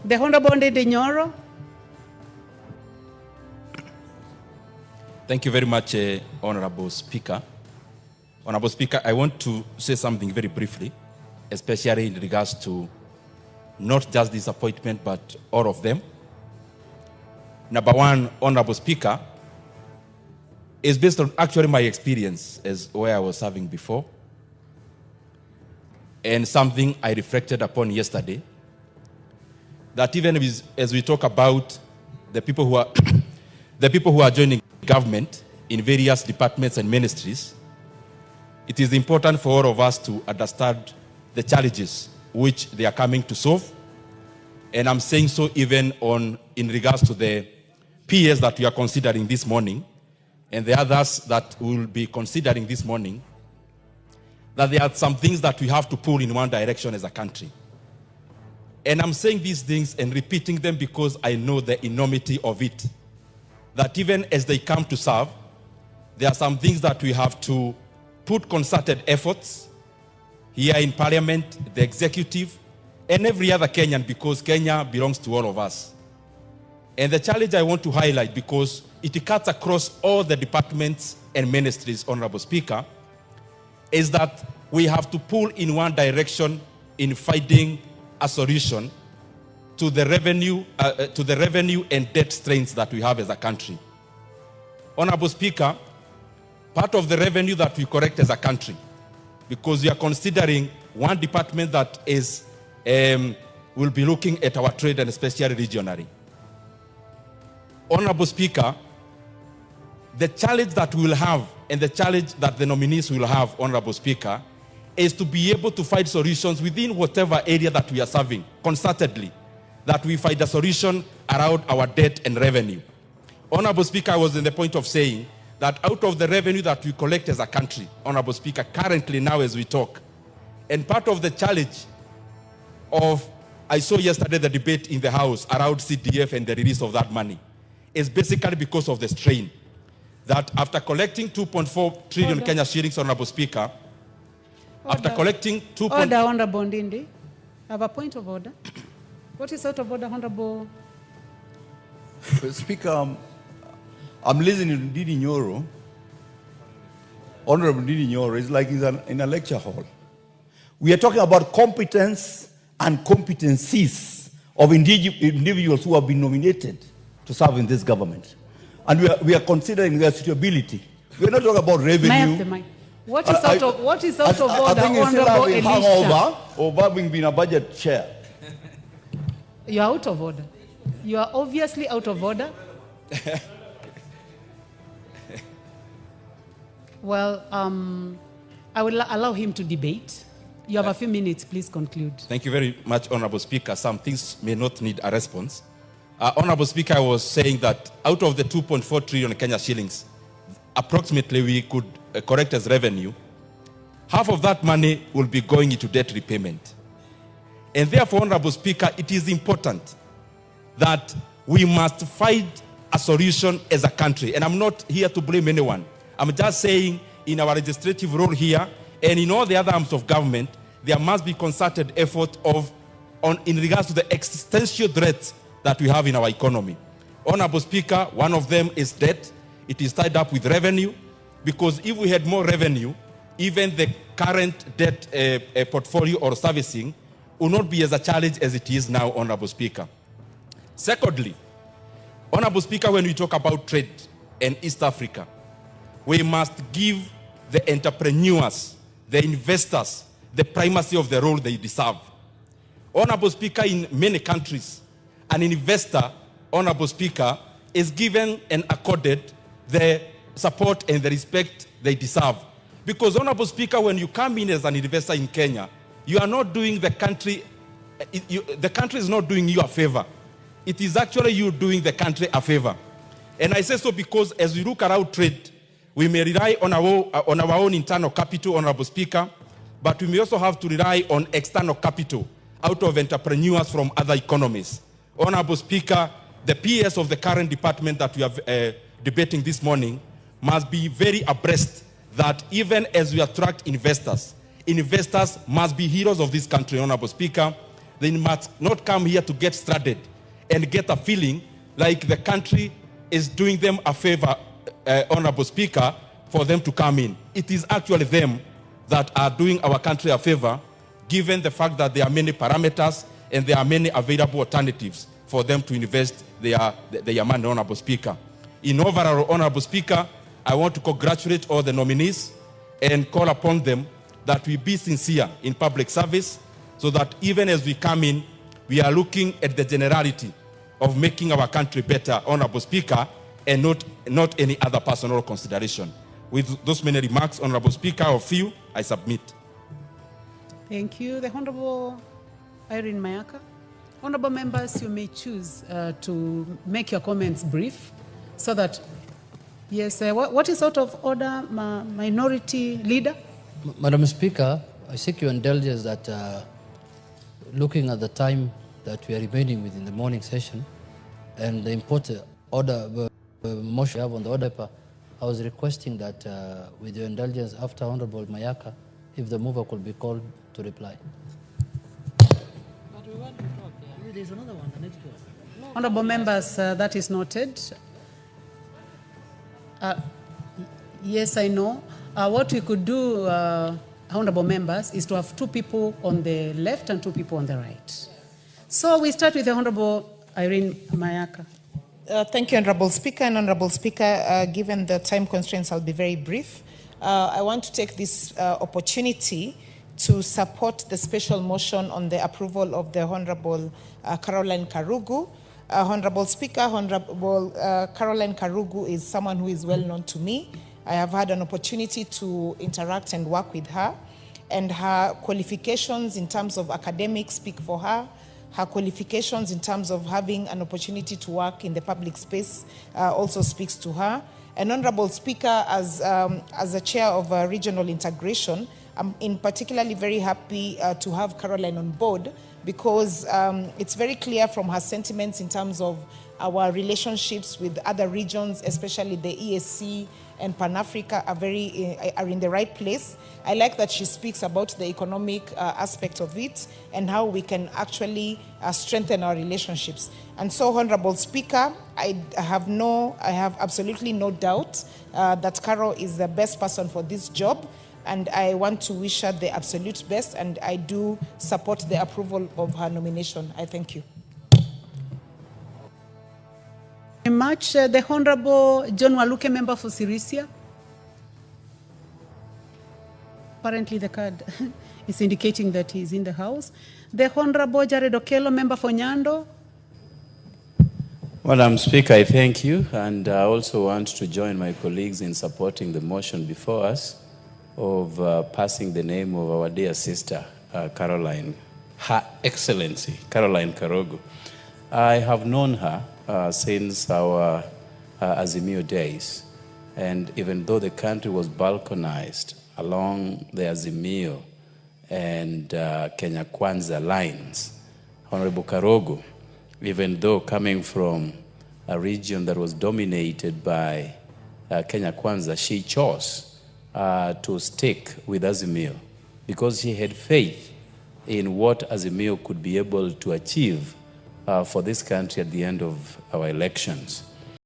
The Honorable Ndindi Nyoro. Thank you very much, Honorable Speaker. Honorable Speaker, I want to say something very briefly, especially in regards to not just this appointment, but all of them. Number one, Honorable Speaker, is based on actually my experience as where I was serving before, and something I reflected upon yesterday, that even as we talk about the people who are the people who are joining government in various departments and ministries, it is important for all of us to understand the challenges which they are coming to solve. And I'm saying so even in regards to the PS that we are considering this morning and the others that we will be considering this morning, that there are some things that we have to pull in one direction as a country. And I'm saying these things and repeating them because I know the enormity of it. That even as they come to serve, there are some things that we have to put concerted efforts here in Parliament, the executive, and every other Kenyan, because Kenya belongs to all of us. And the challenge I want to highlight, because it cuts across all the departments and ministries, Honorable Speaker, is that we have to pull in one direction in finding a solution to the revenue and debt strains that we have as a country. Honorable Speaker, part of the revenue that we collect as a country, because we are considering one department that is will be looking at our trade and especially regionally. Honorable Speaker, the challenge that we will have and the challenge that the nominees will have, Honorable Speaker, is to be able to find solutions within whatever area that we are serving, concertedly, that we find a solution around our debt and revenue. Honorable Speaker, I was in the point of saying that out of the revenue that we collect as a country, Honorable Speaker, currently now as we talk, and part of the challenge of, I saw yesterday the debate in the House around CDF and the release of that money, is basically because of the strain. That after collecting 2.4 trillion Kenya shillings, Honorable Speaker, after collecting 2. Order, Honorable Ndindi. I have a point of order. What is out of order, Honorable? Speaker, I'm listening to Ndindi Nyoro. Honorable Ndindi Nyoro is like he's in a lecture hall. We are talking about competence and competencies of individuals who have been nominated to serve in this government. And we are considering their suitability. We are not talking about revenue. What is out of order, I think Honorable Elisha? Hangover of having been a budget chair. You are out of order. You are obviously out of order. Well, I will allow him to debate. You have a few minutes, please conclude. Thank you very much, Honorable Speaker. Some things may not need a response. Honorable Speaker, I was saying that out of the 2.4 trillion Kenya shillings, approximately we could correct as revenue, half of that money will be going into debt repayment. And therefore, Honorable Speaker, it is important that we must find a solution as a country. And I'm not here to blame anyone. I'm just saying in our legislative role here and in all the other arms of government, there must be concerted effort in regards to the existential threats that we have in our economy. Honorable Speaker, one of them is debt. It is tied up with revenue, because if we had more revenue, even the current debt portfolio or servicing will not be as a challenge as it is now, Honorable Speaker. Secondly, Honorable Speaker, when we talk about trade and East Africa, we must give the entrepreneurs, the investors, the primacy of the role they deserve. Honorable Speaker, in many countries, an investor, Honorable Speaker, is given and accorded the support and the respect they deserve. Because, Honorable Speaker, when you come in as an investor in Kenya, you are not doing the country is not doing you a favor. It is actually you doing the country a favor. And I say so because as we look around trade, we may rely on our own internal capital, Honorable Speaker, but we may also have to rely on external capital out of entrepreneurs from other economies. Honorable Speaker, the PS of the current department that we are debating this morning must be very abreast that even as we attract investors, investors must be heroes of this country, Honorable Speaker. they must not come here to get stranded and get a feeling like the country is doing them a favor, Honorable Speaker, for them to come in. It is actually them that are doing our country a favor, given the fact that there are many parameters and there are many available alternatives for them to invest their money, Honorable Speaker. In overall, Honorable Speaker, I want to congratulate all the nominees and call upon them that we be sincere in public service so that even as we come in, we are looking at the generality of making our country better, Honorable Speaker, and not any other personal consideration. With those many remarks, Honorable Speaker, of you, I submit. Thank you. The Honorable Irene Mayaka. Honorable members, you may choose to make your comments brief so that, yes, what is out of order, Minority Leader? Madam Speaker, I seek your indulgence that looking at the time that we are remaining within the morning session and the important order motion we have on the order paper, I was requesting that with your indulgence after Honorable Mayaka, if the mover could be called to reply. But we want to talk, yeah. There's another one, the next one. Honorable members, that is noted. Yes, I know. What we could do, honorable members, is to have 2 people on the left and 2 people on the right. So we start with the Honorable Irene Mayaka. Thank you, Honorable Speaker. And Honorable Speaker, given the time constraints, I'll be very brief. I want to take this opportunity to support the special motion on the approval of the Honorable Caroline Karugu. Honorable Speaker, Honorable Caroline Karugu is someone who is well known to me. I have had an opportunity to interact and work with her, and her qualifications in terms of academics speak for her. Her qualifications in terms of having an opportunity to work in the public space also speaks to her. And Honorable Speaker, as a chair of regional integration, I'm in particularly very happy to have Caroline on board because it's very clear from her sentiments in terms of our relationships with other regions, especially the EAC and Pan-Africa are in the right place. I like that she speaks about the economic aspect of it and how we can actually strengthen our relationships. And so, Honorable Speaker, I have absolutely no doubt that Caro is the best person for this job, and I want to wish her the absolute best, and I do support the approval of her nomination. I thank you. Very much. The Honorable John Waluke, member for Sirisia. Apparently the card is indicating that he is in the house. The Honorable Jared Okello, member for Nyando. Madam Speaker, I thank you, and I also want to join my colleagues in supporting the motion before us of passing the name of our dear sister, Caroline, Her Excellency, Caroline Karugu. I have known her since our Azimio days, and even though the country was balkanized along the Azimio and Kenya Kwanza lines, Honorable Karugu, even though coming from a region that was dominated by Kenya Kwanza, she chose to stick with Azimio because she had faith in what Azimio could be able to achieve for this country at the end of our elections.